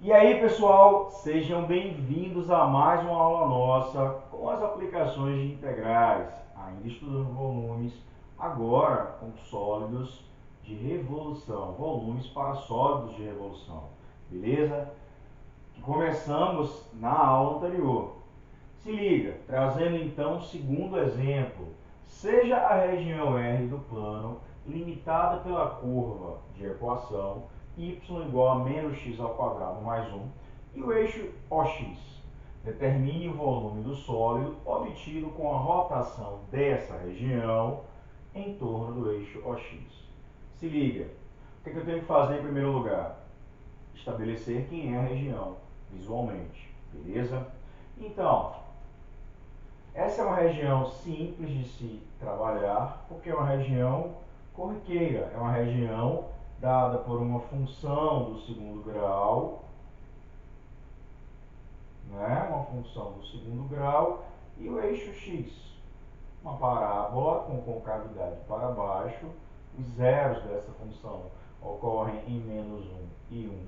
E aí, pessoal, sejam bem-vindos a mais uma aula nossa com as aplicações de integrais, ainda estudando volumes, agora com sólidos de revolução, volumes para sólidos de revolução, beleza? Começamos na aula anterior. Se liga, trazendo então o segundo exemplo. Seja a região R do plano limitada pela curva de equação y igual a menos x ao quadrado mais 1 e o eixo OX. Determine o volume do sólido obtido com a rotação dessa região em torno do eixo OX. Se liga, o que eu tenho que fazer em primeiro lugar? Estabelecer quem é a região visualmente, beleza? Então, essa é uma região simples de se trabalhar, porque é uma região corriqueira, é uma região dada por uma função do segundo grau, né? Uma função do segundo grau, e o eixo x, uma parábola com concavidade para baixo. Os zeros dessa função ocorrem em menos 1 e 1,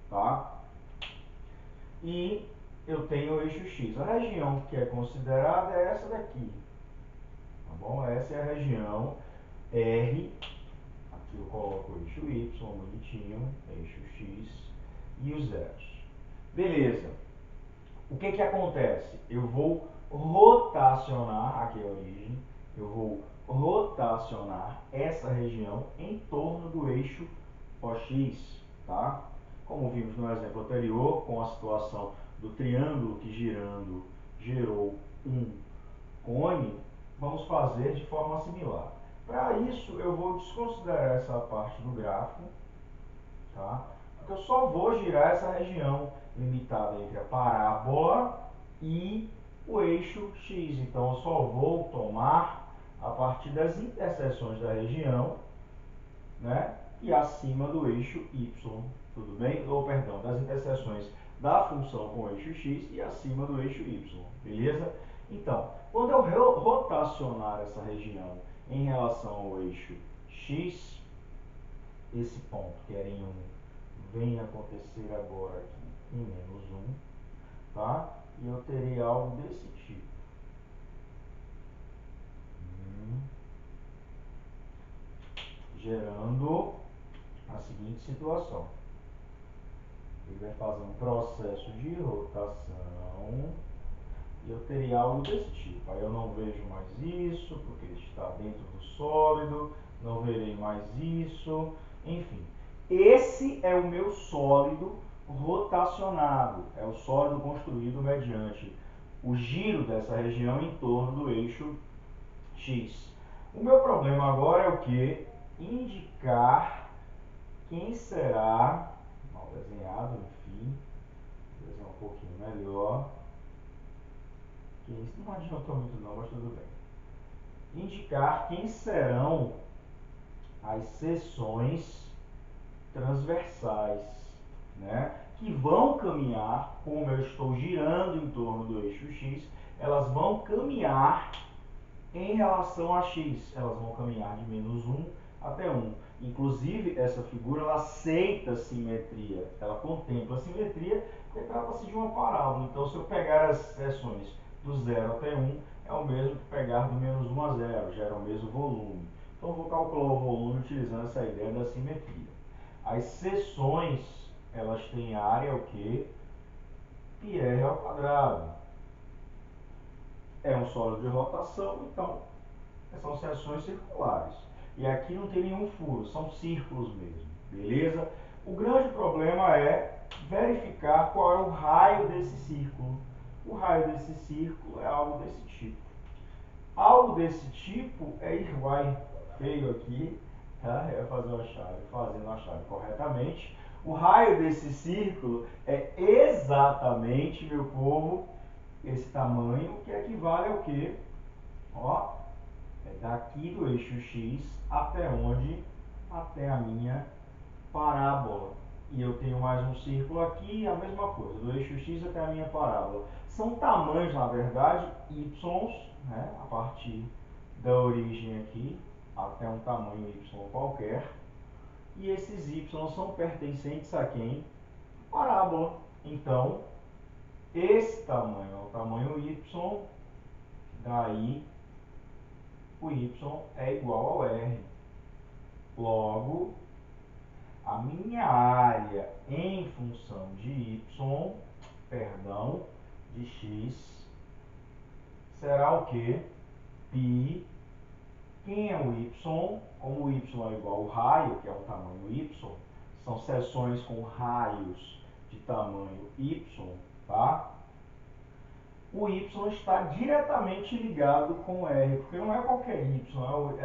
tá? E eu tenho o eixo x. A região que é considerada é essa daqui, tá bom? Essa é a região R. Aqui eu coloco o eixo y, bonitinho, eixo x e os zeros. Beleza. O que acontece? Eu vou rotacionar, aqui é a origem, eu vou rotacionar essa região em torno do eixo OX, tá? Como vimos no exemplo anterior, com a situação do triângulo que girando gerou um cone, vamos fazer de forma similar. Para isso, eu vou desconsiderar essa parte do gráfico, tá? Porque eu só vou girar essa região limitada entre a parábola e o eixo x. Então, eu só vou tomar a partir das interseções da região, né? E acima do eixo y, tudo bem? Ou, perdão, das interseções da função com o eixo x e acima do eixo y, beleza? Então, quando eu rotacionar essa região em relação ao eixo x, esse ponto que era em 1 vem acontecer agora aqui em menos 1, tá? E eu terei algo desse tipo. Gerando a seguinte situação. Ele vai fazer um processo de rotação e eu teria algo desse tipo. Aí eu não vejo mais isso, porque ele está dentro do sólido, não verei mais isso, enfim. Esse é o meu sólido rotacionado, é o sólido construído mediante o giro dessa região em torno do eixo X. O meu problema agora é o que? Indicar quem será, mal desenhado, enfim, vou desenhar um pouquinho melhor. Isso não adiantou muito não, mas tudo bem. Indicar quem serão as seções transversais, né, que vão caminhar, como eu estou girando em torno do eixo X, elas vão caminhar em relação a X, elas vão caminhar de menos 1 até 1. Inclusive, essa figura ela aceita a simetria, ela contempla a simetria, porque trata-se de uma parábola. Então, se eu pegar as seções do 0 até 1, é o mesmo que pegar do menos 1 a 0, gera o mesmo volume. Então, eu vou calcular o volume utilizando essa ideia da simetria. As seções, elas têm área o quê? πr ao quadrado. É um sólido de rotação, então são seções circulares. E aqui não tem nenhum furo, são círculos mesmo, beleza? O grande problema é verificar qual é o raio desse círculo. O raio desse círculo é algo desse tipo. Algo desse tipo é igual, feio aqui, tá? Eu ia fazer uma chave, fazendo a chave corretamente. O raio desse círculo é exatamente, meu povo, esse tamanho, que equivale ao quê? Ó, é daqui do eixo X até onde? Até a minha parábola. E eu tenho mais um círculo aqui, a mesma coisa, do eixo X até a minha parábola. São tamanhos, na verdade, y, né, a partir da origem aqui até um tamanho y qualquer. E esses y são pertencentes a quem? Parábola. Então, esse tamanho é o tamanho y, daí o y é igual ao r. Logo, a minha área em função de y, perdão, de x, será o quê? Π. Quem é o y? Como o y é igual ao raio, que é o tamanho y, são seções com raios de tamanho y, tá? O y está diretamente ligado com o r, porque não é qualquer y,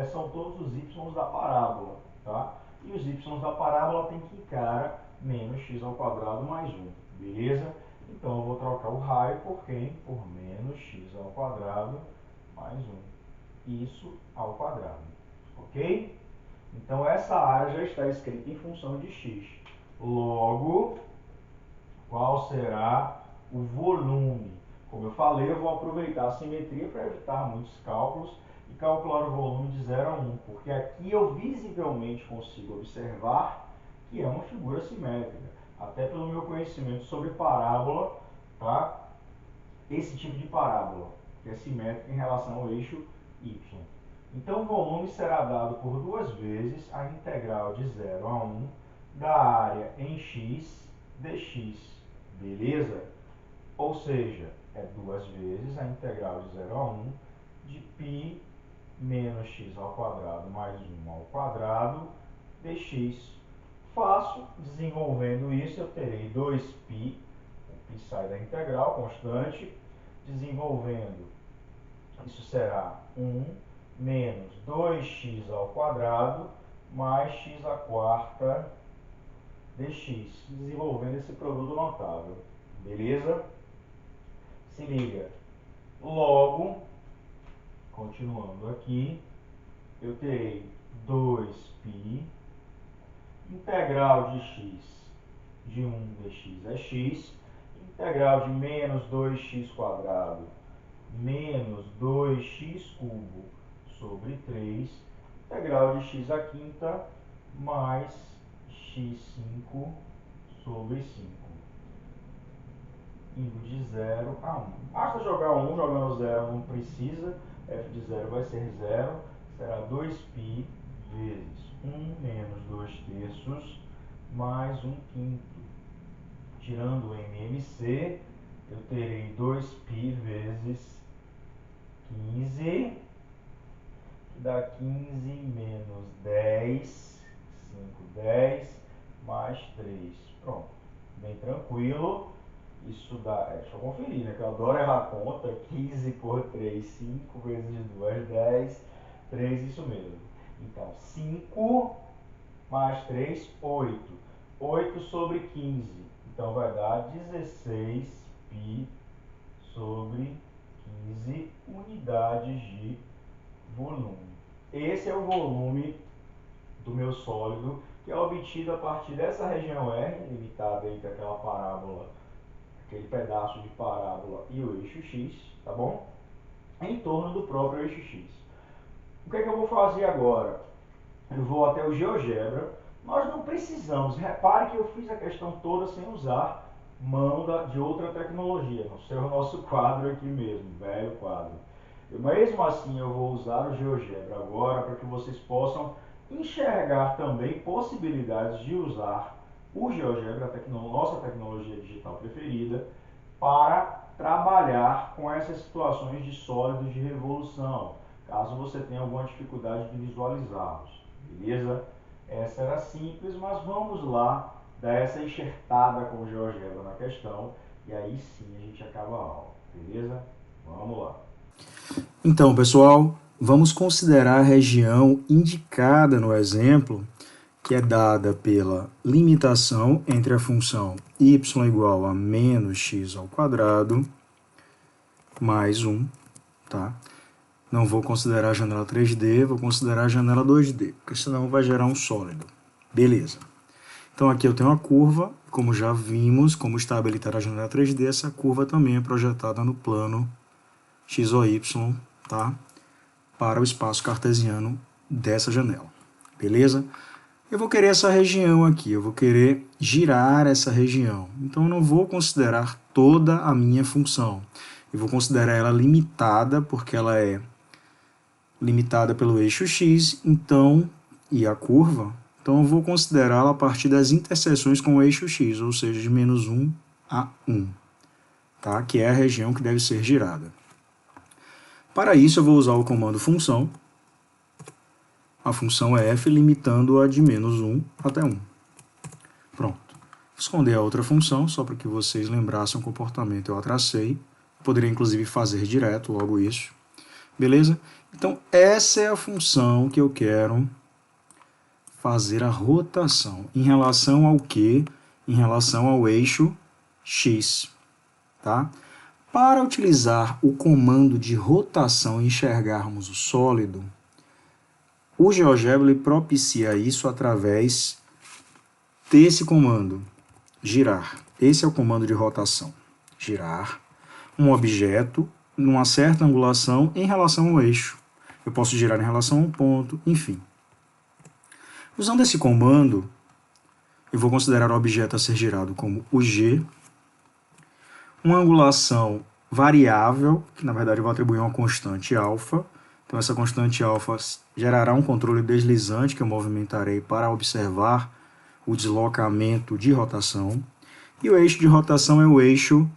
são todos os y da parábola, tá? E os y da parábola tem que cara menos x ao quadrado mais 1, beleza? Então eu vou trocar o raio por quem? Por menos x ao quadrado mais 1. Isso ao quadrado, ok? Então essa área já está escrita em função de x. Logo, qual será o volume? Como eu falei, eu vou aproveitar a simetria para evitar muitos cálculos e calcular o volume de 0 a 1, porque aqui eu visivelmente consigo observar que é uma figura simétrica, até pelo meu conhecimento sobre parábola, tá? Esse tipo de parábola, que é simétrica em relação ao eixo y. Então, o volume será dado por duas vezes a integral de 0 a 1 da área em x dx, beleza? Ou seja, é duas vezes a integral de 0 a 1 de π menos x ao quadrado mais 1 ao quadrado dx. Fácil, desenvolvendo isso, eu terei 2π, o π sai da integral, constante, desenvolvendo, isso será 1 menos 2x ao quadrado mais x à quarta dx, desenvolvendo esse produto notável, beleza? Se liga. Logo, continuando aqui, eu terei 2π, integral de x de 1 dx é x, integral de menos 2x quadrado menos 2x cubo sobre 3, integral de x à quinta mais x5 sobre 5, indo de 0 a 1. Basta jogar 1, jogando 0 não precisa, f de 0 vai ser 0, será 2π vezes 1 menos 2 terços mais 1 quinto. Tirando o MMC, eu terei 2π vezes 15, que dá 15 menos 10, 5, 10, mais 3. Pronto, bem tranquilo. Isso dá, deixa eu conferir, né, que eu adoro errar conta. 15 por 3, 5 vezes 2, 10, 3, isso mesmo. Então, 5 mais 3, 8. 8 sobre 15, então vai dar 16π sobre 15 unidades de volume. Esse é o volume do meu sólido, que é obtido a partir dessa região R, limitada entre aquela parábola, aquele pedaço de parábola e o eixo x, tá bom? Em torno do próprio eixo x. O que é que eu vou fazer agora? Eu vou até o GeoGebra. Nós não precisamos, repare que eu fiz a questão toda sem usar mão de outra tecnologia, não ser o nosso quadro aqui mesmo, velho quadro. Mesmo assim, eu vou usar o GeoGebra agora para que vocês possam enxergar também possibilidades de usar o GeoGebra, nossa tecnologia digital preferida, para trabalhar com essas situações de sólidos de revolução, caso você tenha alguma dificuldade de visualizá-los, beleza? Essa era simples, mas vamos lá dar essa enxertada com o GeoGebra na questão e aí sim a gente acaba a aula, beleza? Vamos lá. Então, pessoal, vamos considerar a região indicada no exemplo, que é dada pela limitação entre a função y igual a menos x ao quadrado mais 1, tá? Não vou considerar a janela 3D, vou considerar a janela 2D, porque senão vai gerar um sólido. Beleza. Então aqui eu tenho uma curva, como já vimos, como está habilitada a janela 3D, essa curva também é projetada no plano x ou y, tá? Para o espaço cartesiano dessa janela. Beleza? eu vou querer essa região aqui, eu vou querer girar essa região. Então, eu não vou considerar toda a minha função. Eu vou considerar ela limitada, porque ela é limitada pelo eixo x, então, e a curva, então eu vou considerá-la a partir das interseções com o eixo x, ou seja, de menos 1 a 1, tá? Que é a região que deve ser girada. Para isso, eu vou usar o comando função, a função f, limitando-a de menos 1 até 1. Pronto. Vou esconder a outra função, só para que vocês lembrassem o comportamento eu a tracei. Poderia, inclusive, fazer direto logo isso. Beleza? Então, essa é a função que eu quero fazer a rotação. Em relação ao quê? Em relação ao eixo x. Tá? Para utilizar o comando de rotação e enxergarmos o sólido, o GeoGebra propicia isso através desse comando, girar. Esse é o comando de rotação. Girar um objeto numa certa angulação em relação ao eixo. Eu posso girar em relação a um ponto, enfim. Usando esse comando, eu vou considerar o objeto a ser girado como o G, uma angulação variável, que na verdade eu vou atribuir uma constante alfa. Então essa constante alfa gerará um controle deslizante que eu movimentarei para observar o deslocamento de rotação. E o eixo de rotação é o eixo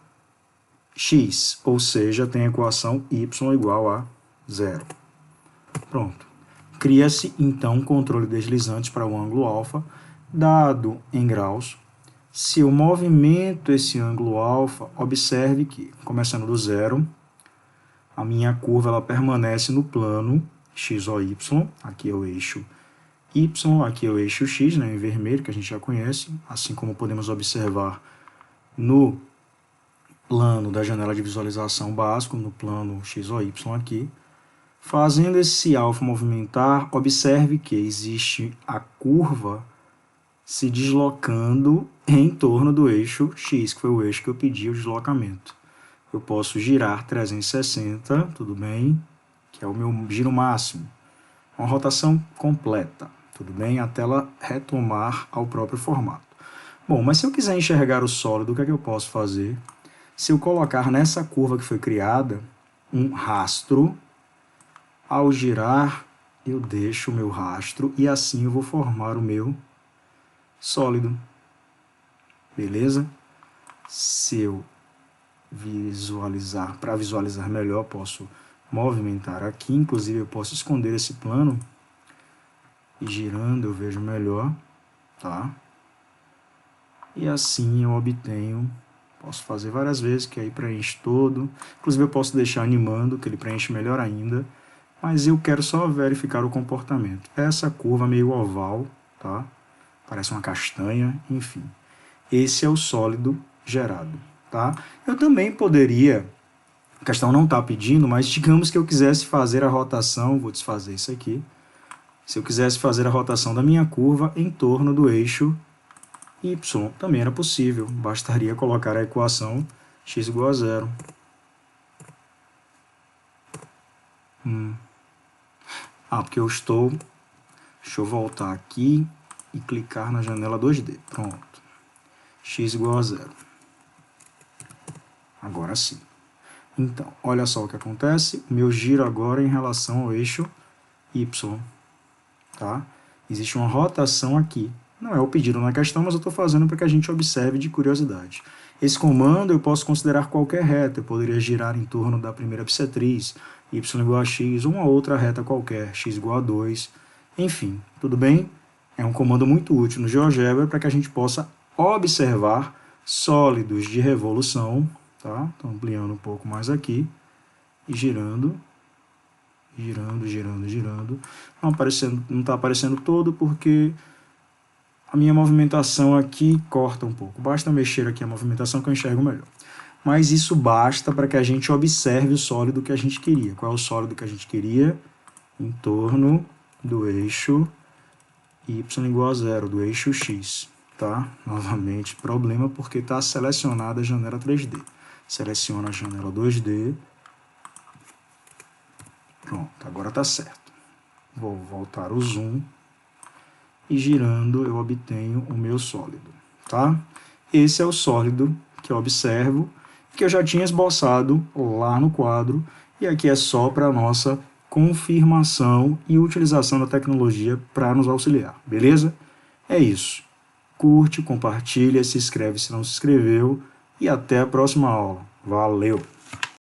x, ou seja, tem a equação y igual a 0. Pronto. Cria-se, então, um controle deslizante para o ângulo alfa, dado em graus. Se eu movimento esse ângulo alfa, observe que, começando do zero, a minha curva ela permanece no plano x, o, y. Aqui é o eixo y, aqui é o eixo x, né, em vermelho, que a gente já conhece, assim como podemos observar no plano da janela de visualização básico, no plano x, o, y aqui. Fazendo esse alfa movimentar, observe que existe a curva se deslocando em torno do eixo x, que foi o eixo que eu pedi o deslocamento. Eu posso girar 360, tudo bem, que é o meu giro máximo. Uma rotação completa, tudo bem, até ela retomar ao próprio formato. Bom, mas se eu quiser enxergar o sólido, o que é que eu posso fazer? Se eu colocar nessa curva que foi criada um rastro, ao girar, eu deixo o meu rastro e assim eu vou formar o meu sólido. Beleza? Se eu visualizar, para visualizar melhor, posso movimentar aqui. Inclusive, eu posso esconder esse plano e girando eu vejo melhor, tá? E assim eu obtenho, posso fazer várias vezes, que aí preenche todo. Inclusive, eu posso deixar animando, que ele preenche melhor ainda. Mas eu quero só verificar o comportamento. Essa curva meio oval, tá? Parece uma castanha, enfim. Esse é o sólido gerado, tá? Eu também poderia, a questão não está pedindo, mas digamos que eu quisesse fazer a rotação, vou desfazer isso aqui. Se eu quisesse fazer a rotação da minha curva em torno do eixo y, também era possível. Bastaria colocar a equação x igual a 0. Porque eu estou... Deixa eu voltar aqui e clicar na janela 2D. Pronto. X igual a 0. Agora sim. Então, olha só o que acontece. O meu giro agora é em relação ao eixo Y. Tá? Existe uma rotação aqui. Não é o pedido na questão, mas eu estou fazendo para que a gente observe de curiosidade. Esse comando eu posso considerar qualquer reta. Eu poderia girar em torno da primeira bissetriz, y igual a x, ou uma outra reta qualquer, x igual a 2. Enfim, tudo bem? É um comando muito útil no GeoGebra para que a gente possa observar sólidos de revolução. Tá? Estou ampliando um pouco mais aqui e girando. Girando, girando, girando. Não está aparecendo todo porque a minha movimentação aqui corta um pouco. Basta mexer aqui a movimentação que eu enxergo melhor. Mas isso basta para que a gente observe o sólido que a gente queria. Qual é o sólido que a gente queria? Em torno do eixo y igual a 0, do eixo x. Tá? Novamente, problema porque está selecionada a janela 3D. Seleciona a janela 2D. Pronto, agora está certo. Vou voltar o zoom e girando eu obtenho o meu sólido, tá? Esse é o sólido que eu observo, que eu já tinha esboçado lá no quadro, e aqui é só para a nossa confirmação e utilização da tecnologia para nos auxiliar, beleza? É isso. Curte, compartilha, se inscreve se não se inscreveu e até a próxima aula. Valeu!